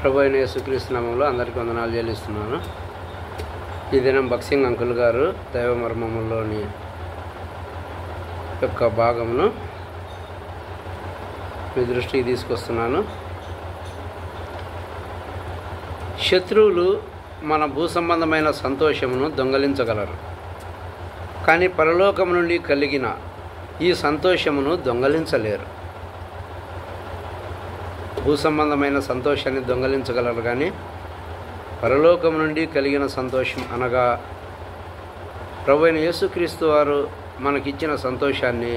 ప్రభు అయిన యేసుక్రీస్తు నామములో అందరికీ వందనాలు చెల్లిస్తున్నాను. ఈ దినం బక్సింగ్ అంకుల్ గారు దైవ మర్మములోని యొక్క భాగమును మీ దృష్టికి తీసుకొస్తున్నాను. శత్రువులు మన భూ సంబంధమైన సంతోషమును దొంగలించగలరు, కానీ పరలోకము నుండి కలిగిన ఈ సంతోషమును దొంగలించలేరు. భూ సంబంధమైన సంతోషాన్ని దొంగలించగలరు, కానీ పరలోకం నుండి కలిగిన సంతోషం అనగా ప్రభు అయిన యేసుక్రీస్తు వారు మనకిచ్చిన సంతోషాన్ని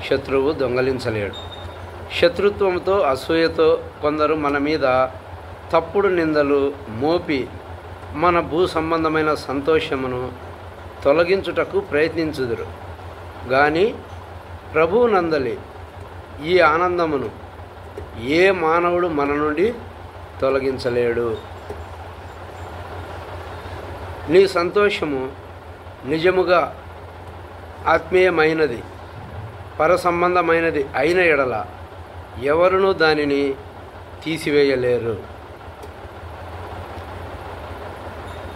శత్రువు దొంగలించలేడు. శత్రుత్వంతో అసూయతో కొందరు మన మీద తప్పుడు నిందలు మోపి మన భూ సంబంధమైన సంతోషమును తొలగించుటకు ప్రయత్నించుదురు, కానీ ప్రభువు నందలి ఈ ఆనందమును ఏ మానవుడు మన నుండి తొలగించలేడు. నీ సంతోషము నిజముగా ఆత్మీయమైనది, పరసంబంధమైనది అయిన ఎడల ఎవరునూ దానిని తీసివేయలేరు.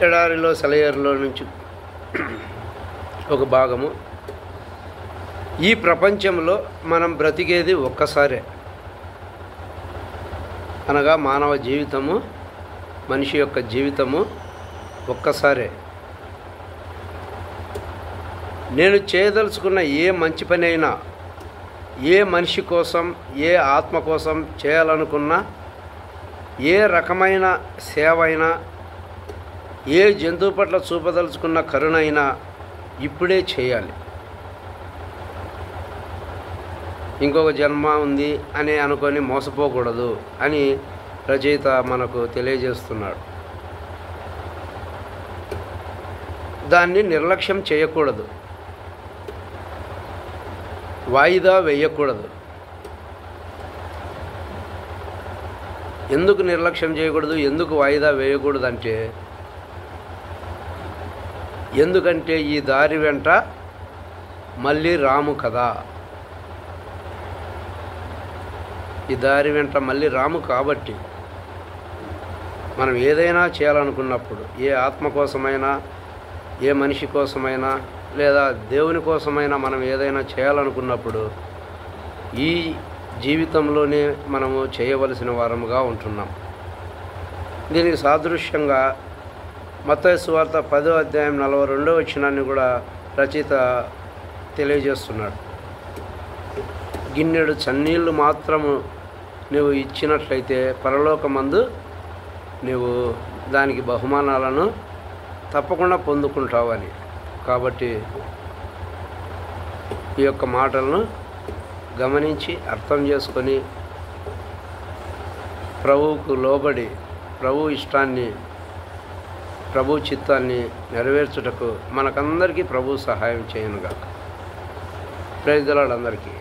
ఎడారిలో సెలయేరులో నుంచి ఒక భాగము. ఈ ప్రపంచంలో మనం బ్రతికేది ఒక్కసారే, అనగా మానవ జీవితము, మనిషి యొక్క జీవితము ఒక్కసారే. నేను చేయదలుచుకున్న ఏ మంచి పని అయినా, ఏ మనిషి కోసం, ఏ ఆత్మ కోసం చేయాలనుకున్నా, ఏ రకమైన సేవ అయినా, ఏ జంతువు పట్ల చూపదలుచుకున్న కరుణ అయినా ఇప్పుడే చేయాలి. ఇంకొక జన్మ ఉంది అని అనుకొని మోసపోకూడదు అని రచయిత మనకు తెలియజేస్తున్నాడు. దాన్ని నిర్లక్ష్యం చేయకూడదు, వాయిదా వేయకూడదు. ఎందుకు నిర్లక్ష్యం చేయకూడదు, ఎందుకు వాయిదా వేయకూడదు అంటే, ఎందుకంటే ఈ దారి వెంట మళ్ళీ రాము కదా. ఈ దారి వెంట మళ్ళీ రాము కాబట్టి మనం ఏదైనా చేయాలనుకున్నప్పుడు, ఏ ఆత్మ కోసమైనా, ఏ మనిషి కోసమైనా, లేదా దేవుని కోసమైనా మనం ఏదైనా చేయాలనుకున్నప్పుడు ఈ జీవితంలోనే మనము చేయవలసిన వారముగా ఉంటున్నాం. దీనికి సాదృశ్యంగా మత్తయి సువార్త 10వ అధ్యాయం 42వ వచనాన్ని కూడా రచయిత తెలియజేస్తున్నాడు. గిన్నెడు చన్నీళ్ళు మాత్రము నువ్వు ఇచ్చినట్లయితే పరలోకమందు నువ్వు దానికి బహుమానాలను తప్పకుండా పొందుకుంటావని. కాబట్టి ఈ యొక్క మాటలను గమనించి అర్థం చేసుకొని ప్రభువుకు లోబడి ప్రభు ఇష్టాన్ని, ప్రభు చిత్తాన్ని నెరవేర్చుటకు మనకందరికీ ప్రభు సహాయం చేయనుగాక. ప్రైజ్ ది లార్డ్ అందరికీ.